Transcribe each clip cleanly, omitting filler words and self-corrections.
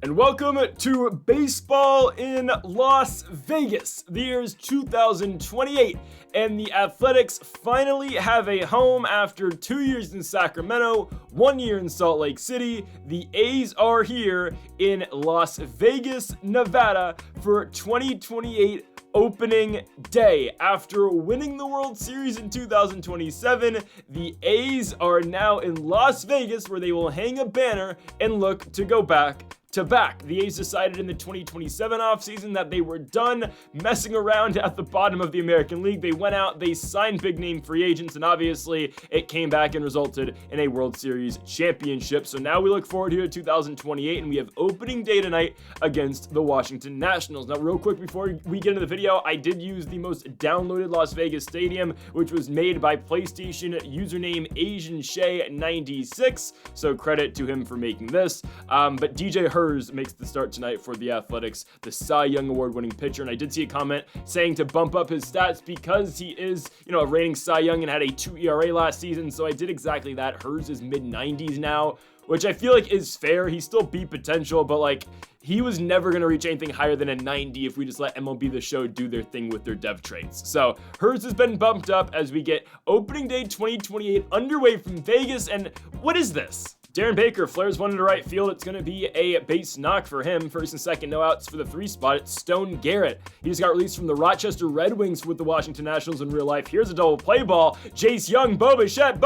And welcome to baseball in Las Vegas. The year is 2028, and the Athletics finally have a home after 2 years in Sacramento, 1 year in Salt Lake City. The A's are here in Las Vegas, Nevada for 2028 opening day. After winning the World Series in 2027, the A's are now in Las Vegas, where they will hang a banner and look to go back to back. The A's decided in the 2027 offseason that they were done messing around at the bottom of the American League. They went out, they signed big name free agents, and obviously it came back and resulted in a World Series championship. So now we look forward here to 2028, and we have opening day tonight against the Washington Nationals. Now, real quick before we get into the video, I did use the most downloaded Las Vegas stadium, which was made by PlayStation username AsianShay96. So credit to him for making this. But DJ Herz makes the start tonight for the Athletics, the Cy Young Award-winning pitcher. And I did see a comment saying to bump up his stats because he is, a reigning Cy Young and had a 2 ERA last season. So I did exactly that. Herz is mid-90s now, which I feel like is fair. He still beat potential, but he was never going to reach anything higher than a 90 if we just let MLB The Show do their thing with their dev traits. So Herz has been bumped up as we get opening day 2028 underway from Vegas. And what is this? Darren Baker flares one into right field. It's going to be a base knock for him. First and second, no outs for the 3 spot. It's Stone Garrett. He just got released from the Rochester Red Wings with the Washington Nationals in real life. Here's a double play ball. Jace Young, Bo Bichette,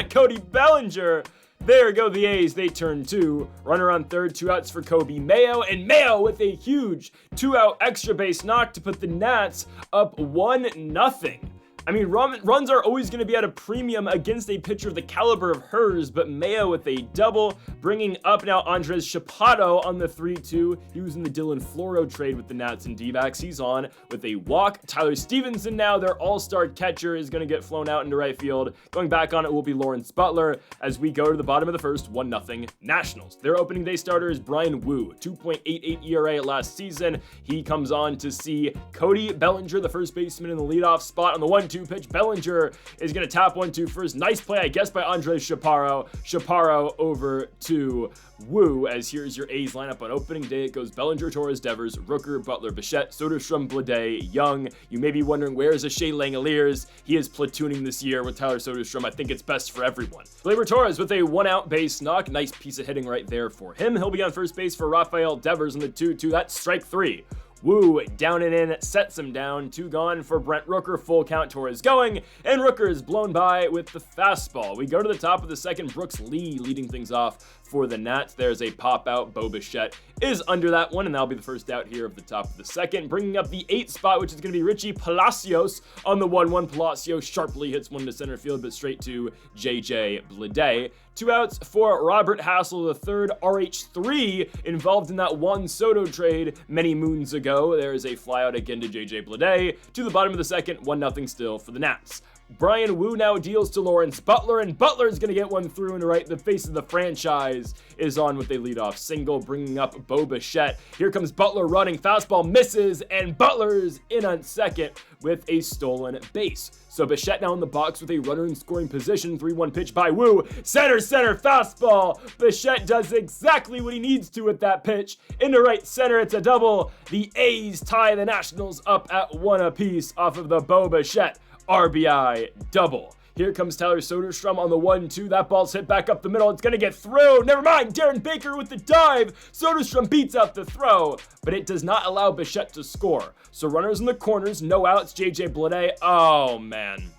Cody Bellinger. There go the A's. They turn 2. Runner on third, 2 outs for Kobe Mayo. And Mayo with a huge 2-out extra base knock to put the Nats up 1-0. I mean, runs are always going to be at a premium against a pitcher of the caliber of Herz, but Mayo with a double, bringing up now Andres Chapato on the 3-2. He was in the Dylan Floro trade with the Nats and D-backs. He's on with a walk. Tyler Stevenson now, their all-star catcher, is going to get flown out into right field. Going back on it will be Lawrence Butler as we go to the bottom of the first, 1-0 Nationals. Their opening day starter is Brian Wu, 2.88 ERA last season. He comes on to see Cody Bellinger, the first baseman, in the leadoff spot on the 1-2 pitch. Bellinger is going to tap 1-2 first. Nice play, I guess, by Andres Chaparro. Chaparro over to Wu, as here's your A's lineup on opening day. It goes Bellinger, Torres, Devers, Rooker, Butler, Bichette, Soderstrom, Blade, Young. You may be wondering, where is Shea Langoliers? He is platooning this year with Tyler Soderstrom. I think it's best for everyone. Gleyber Torres with a 1-out base knock. Nice piece of hitting right there for him. He'll be on first base for Rafael Devers in the 2-2. That's strike 3. Wu down and in, sets him down. 2 gone for Brent Rooker. Full count. Torres going, and Rooker is blown by with the fastball. We go to the top of the second. Brooks Lee leading things off for the Nats. There's a pop out. Bo Bichette is under that one, and that'll be the first out here of the top of the second. Bringing up the 8th spot, which is going to be Richie Palacios on the 1-1. Palacios sharply hits one to center field, but straight to JJ Bleday. 2 outs for Robert Hassel, the third. RH3 involved in that Juan Soto trade many moons ago. There is a flyout again to JJ Bleday. To the bottom of the second, 1-0 still for the Nats. Brian Wu now deals to Lawrence Butler, and Butler's going to get one through and right. The face of the franchise is on with a leadoff single, bringing up Bo Bichette. Here comes Butler running. Fastball misses, and Butler's in on second with a stolen base. So Bichette now in the box with a runner in scoring position. 3-1 pitch by Wu. Center fastball. Bichette does exactly what he needs to with that pitch. Into right center, it's a double. The A's tie the Nationals up at 1 apiece off of the Bo Bichette RBI double. Here comes Tyler Soderstrom on the 1-2. That ball's hit back up the middle. It's going to get through. Never mind. Darren Baker with the dive. Soderstrom beats out the throw, but it does not allow Bichette to score. So runners in the corners, no outs. JJ Bleday. Oh, man.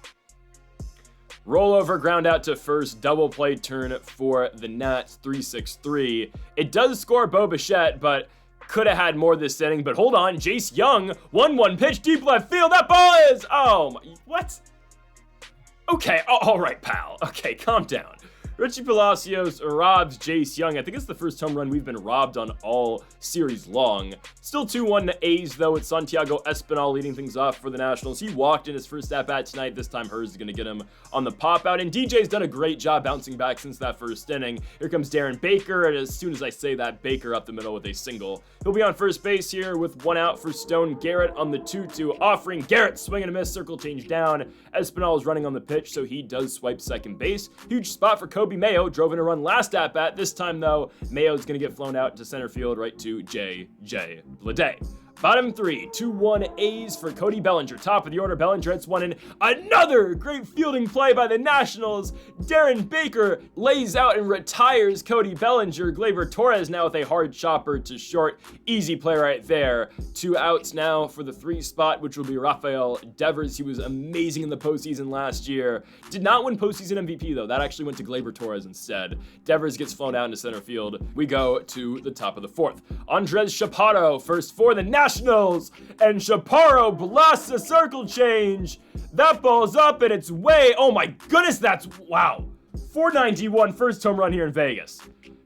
Rollover, ground out to first. Double play turn for the Nats. 3-6-3. It does score Bo Bichette, but could have had more this inning. But hold on. Jace Young. 1-1 pitch. Deep left field. That ball is... Oh, my... What? Okay, all right, pal. Okay, calm down. Richie Palacios robs Jace Young. I think it's the first home run we've been robbed on all series long. Still 2-1 to A's, though. It's Santiago Espinal leading things off for the Nationals. He walked in his first at-bat tonight. This time, Herz is going to get him on the pop-out. And DJ's done a great job bouncing back since that first inning. Here comes Darren Baker, and as soon as I say that, Baker up the middle with a single. He'll be on first base here with 1 out for Stone Garrett on the 2-2 offering. Garrett swing and a miss, circle change down. Espinal is running on the pitch, so he does swipe second base. Huge spot for Kobe Jacoby Mayo drove in a run last at-bat. This time, though, Mayo's going to get flown out to center field right to J.J. Bleday. Bottom 3, 2-1 A's for Cody Bellinger. Top of the order, Bellinger hits one in. Another great fielding play by the Nationals. Darren Baker lays out and retires Cody Bellinger. Gleyber Torres now with a hard chopper to short. Easy play right there. 2 outs now for the 3 spot, which will be Rafael Devers. He was amazing in the postseason last year. Did not win postseason MVP, though. That actually went to Gleyber Torres instead. Devers gets flown out into center field. We go to the top of the 4th. Andres Chaparro, first for the Nationals. And Chaparro blasts a circle change. That ball's up and it's way, oh my goodness, that's, wow. 491 first home run here in Vegas.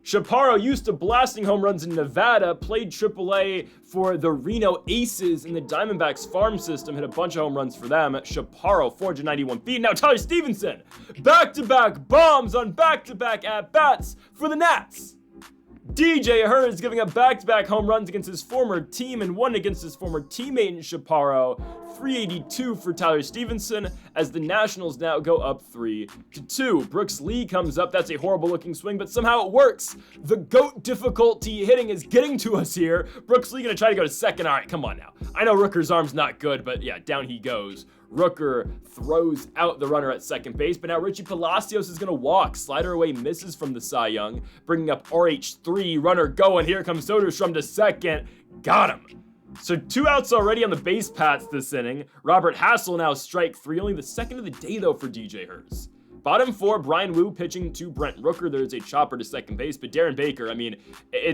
Chaparro used to blasting home runs in Nevada, played AAA for the Reno Aces in the Diamondbacks farm system, hit a bunch of home runs for them. Chaparro, 491 feet. Now Tyler Stevenson, back-to-back bombs on back-to-back at-bats for the Nats. DJ Herz giving up back-to-back home runs against his former team and one against his former teammate in Chaparro. 382 for Tyler Stevenson as the Nationals now go up 3-2. Brooks Lee comes up. That's a horrible looking swing, but somehow it works. The GOAT difficulty hitting is getting to us here. Brooks Lee gonna try to go to second. All right, come on now. I know Rooker's arm's not good, but yeah, down he goes. Rooker throws out the runner at second base, but now Richie Palacios is going to walk. Slider away misses from the Cy Young, bringing up RH3, runner going. Here comes Soderstrom to second. Got him. So 2 outs already on the base paths this inning. Robert Hassel now strike 3, only the second of the day, though, for DJ Herz. Bottom 4, Brian Wu pitching to Brent Rooker. There's a chopper to second base, but Darren Baker, I mean,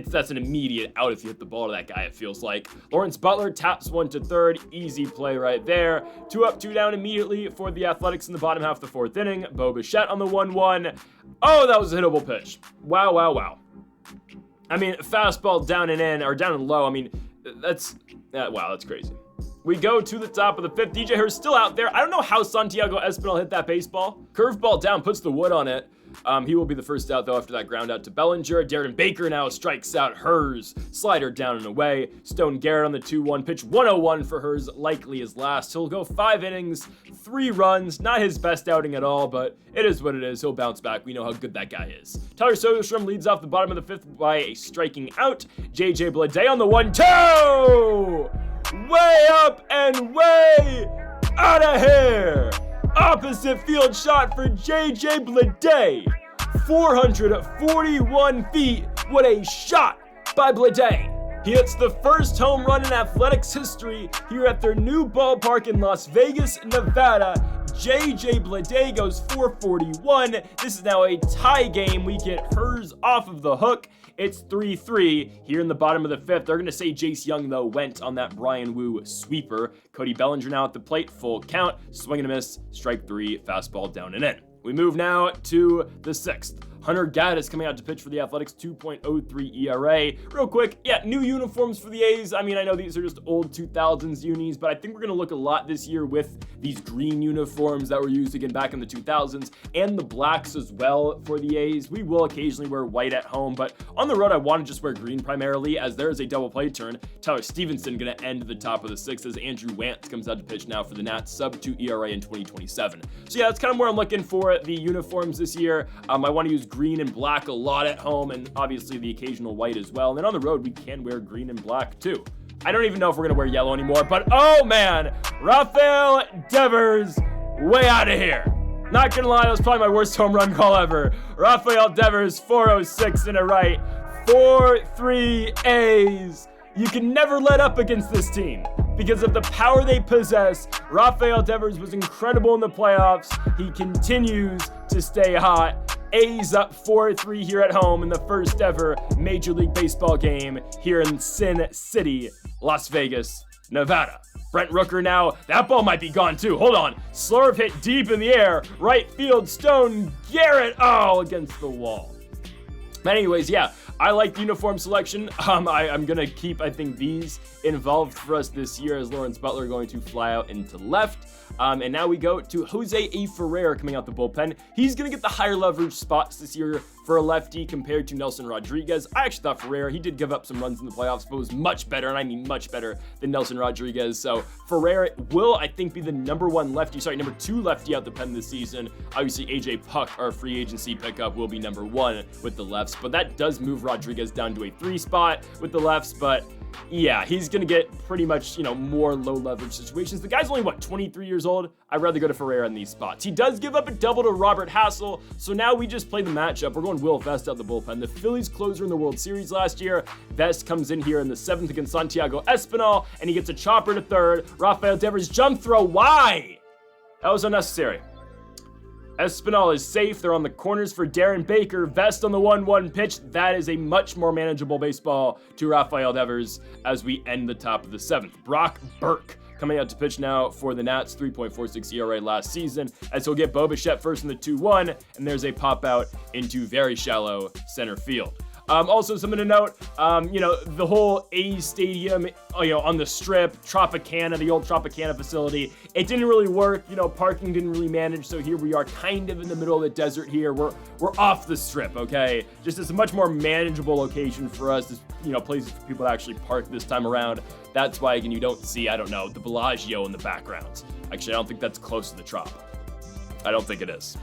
that's an immediate out if you hit the ball to that guy, it feels like. Lawrence Butler taps one to third. Easy play right there. 2 up, 2 down immediately for the Athletics in the bottom half of the 4th inning. Bo Bichette on the 1-1. Oh, that was a hittable pitch. Wow, wow, wow. I mean, fastball down and in, or down and low. I mean, wow, that's crazy. We go to the top of the 5th. DJ Herz still out there. I don't know how Santiago Espinal hit that baseball. Curveball down, puts the wood on it. He will be the first out, though, after that ground out to Bellinger. Darren Baker now strikes out Herz. Slider down and away. Stone Garrett on the 2-1 pitch. 101 for Herz, likely his last. He'll go 5 innings, 3 runs. Not his best outing at all, but it is what it is. He'll bounce back. We know how good that guy is. Tyler Soderstrom leads off the bottom of the 5th by a striking out. J.J. Bleday on the 1-2! Way up and way out of here. Opposite field shot for J.J. Bleday. 441 feet. What a shot by Bleday. He hits the first home run in Athletics history here at their new ballpark in Las Vegas, Nevada. J.J. Bleday goes 441. This is now a tie game. We get Herz off of the hook. It's 3-3 here in the bottom of the 5th. They're going to say Jace Young, though, went on that Brian Wu sweeper. Cody Bellinger now at the plate. Full count. Swing and a miss. Strike 3. Fastball down and in. We move now to the 6th. Hunter Gaddis coming out to pitch for the Athletics, 2.03 ERA. Real quick, yeah, new uniforms for the A's. I mean, I know these are just old 2000s unis, but I think we're going to look a lot this year with these green uniforms that were used again back in the 2000s, and the blacks as well for the A's. We will occasionally wear white at home, but on the road, I want to just wear green primarily, as there is a double play turn. Tyler Stevenson going to end the top of the 6th as Andrew Wantz comes out to pitch now for the Nats, sub-2 ERA in 2027. So yeah, that's kind of where I'm looking for the uniforms this year. I want to use green and black a lot at home, and obviously the occasional white as well. And then on the road, we can wear green and black too. I don't even know if we're gonna wear yellow anymore, but oh man, Rafael Devers, way out of here. Not gonna lie, that was probably my worst home run call ever. Rafael Devers, 406 in a right, 4-3 A's. You can never let up against this team because of the power they possess. Rafael Devers was incredible in the playoffs. He continues to stay hot. A's up 4-3 here at home in the first ever Major League Baseball game here in Sin City, Las Vegas, Nevada. Brent Rooker now, that ball might be gone too. Hold on. Slurve hit deep in the air. Right field, Stone Garrett, oh, against the wall. But anyways, yeah, I like the uniform selection. I'm going to keep, I think, these involved for us this year as Lawrence Butler going to fly out into left. And now we go to Jose A. Ferrer coming out the bullpen. He's going to get the higher leverage spots this year for a lefty compared to Nelson Rodriguez. I actually thought Ferrer, he did give up some runs in the playoffs, but was much better, and I mean much better than Nelson Rodriguez. So Ferrer will, I think, be the number 2 lefty out the pen this season. Obviously, AJ Puck, our free agency pickup, will be number 1 with the lefts, but that does move Rodriguez down to a 3 spot with the lefts. But yeah, he's going to get pretty much, more low leverage situations. The guy's only, 23 years old? I'd rather go to Ferrer in these spots. He does give up a double to Robert Hassel, so now we just play the matchup. We're going Will Vest out the bullpen. The Phillies closer in the World Series last year. Vest comes in here in the 7th against Santiago Espinal, and he gets a chopper to 3rd. Rafael Devers jump throw. Why? That was unnecessary. Espinal is safe. They're on the corners for Darren Baker. Vest on the 1-1 pitch. That is a much more manageable baseball to Rafael Devers as we end the top of the 7th. Brock Burke coming out to pitch now for the Nats, 3.46 ERA last season, as he'll get Bo Bichette first in the 2-1, and there's a pop out into very shallow center field. Also, something to note, the whole A's Stadium, on the Strip, Tropicana, the old Tropicana facility, it didn't really work. Parking didn't really manage, so here we are kind of in the middle of the desert here. We're off the Strip, okay? Just it's a much more manageable location for us. There's, places for people to actually park this time around. That's why, again, you don't see, the Bellagio in the background. Actually, I don't think that's close to the Trop. I don't think it is.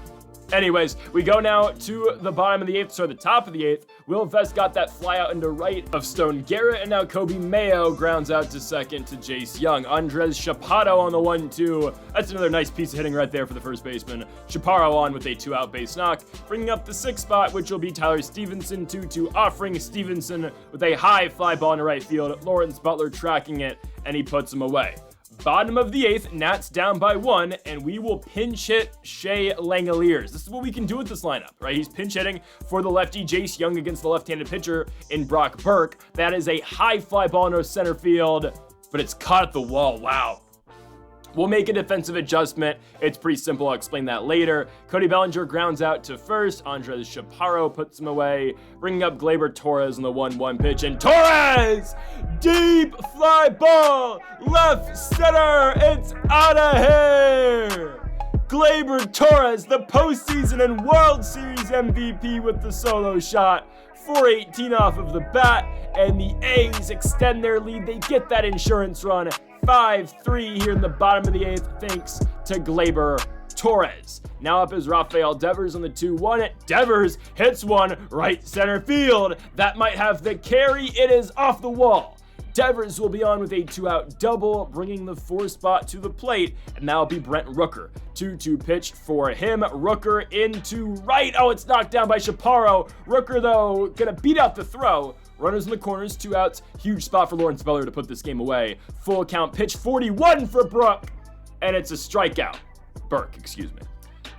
Anyways, we go now to the bottom of the 8th, the top of the 8th. Will Vest got that fly out into right of Stone Garrett, and now Kobe Mayo grounds out to second to Jace Young. Andres Chaparro on the 1-2. That's another nice piece of hitting right there for the first baseman. Chaparro on with a 2-out base knock, bringing up the 6th spot, which will be Tyler Stevenson, 2-2, offering Stevenson with a high fly ball into right field. Lawrence Butler tracking it, and he puts him away. Bottom of the 8th, Nats down by 1, and we will pinch hit Shea Langoliers. This is what we can do with this lineup, right? He's pinch hitting for the lefty Jace Young against the left-handed pitcher in Brock Burke. That is a high fly ball into center field, but it's caught at the wall. Wow. We'll make a defensive adjustment. It's pretty simple. I'll explain that later. Cody Bellinger grounds out to first. Andres Chaparro puts him away, bringing up Gleyber Torres on the 1-1 pitch. And Torres! Deep fly ball! Left center! It's out of here! Gleyber Torres, the postseason and World Series MVP with the solo shot. 418 off of the bat, and the A's extend their lead. They get that insurance run. 5-3 here in the bottom of the 8th, thanks to Gleyber Torres. Now up is Rafael Devers on the 2-1. Devers hits one right center field. That might have the carry. It is off the wall. Devers will be on with a 2-out double, bringing the 4 spot to the plate, and that'll be Brent Rooker. 2-2 pitch for him. Rooker into right. Oh, it's knocked down by Chaparro. Rooker, though, gonna beat out the throw. Runners in the corners, 2 outs. Huge spot for Lawrence Butler to put this game away. Full count pitch, 41 for Burke, and it's a strikeout. Burke, excuse me.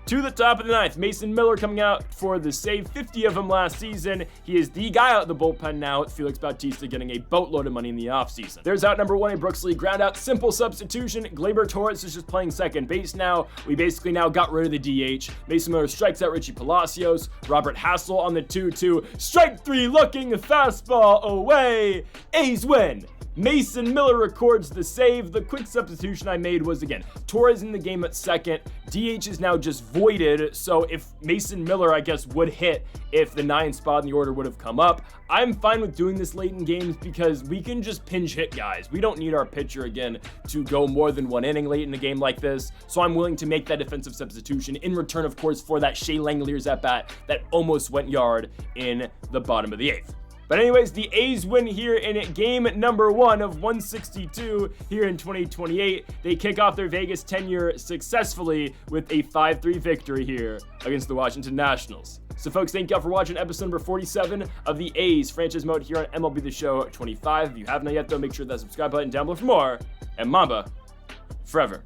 To the top of the 9th, Mason Miller coming out for the save, 50 of him last season. He is the guy out of the bullpen now, with Felix Bautista getting a boatload of money in the offseason. There's out number 1, a Brooks Lee ground out, simple substitution. Gleyber Torres is just playing second base now. We basically now got rid of the DH. Mason Miller strikes out Richie Palacios. Robert Hassel on the 2-2. Strike 3 looking, fastball away. A's win. Mason Miller records the save. The quick substitution I made was, again, Torres in the game at second. DH is now just voided, so if Mason Miller, I guess, would hit if the 9th spot in the order would have come up. I'm fine with doing this late in games because we can just pinch hit guys. We don't need our pitcher, again, to go more than 1 inning late in a game like this, so I'm willing to make that defensive substitution in return, of course, for that Shea Langoliers at bat that almost went yard in the bottom of the 8th. But anyways, the A's win here in game number 1 of 162 here in 2028. They kick off their Vegas tenure successfully with a 5-3 victory here against the Washington Nationals. So folks, thank y'all for watching episode number 47 of the A's franchise mode here on MLB The Show 25. If you have not yet, though, make sure that subscribe button down below for more. And Mamba, forever.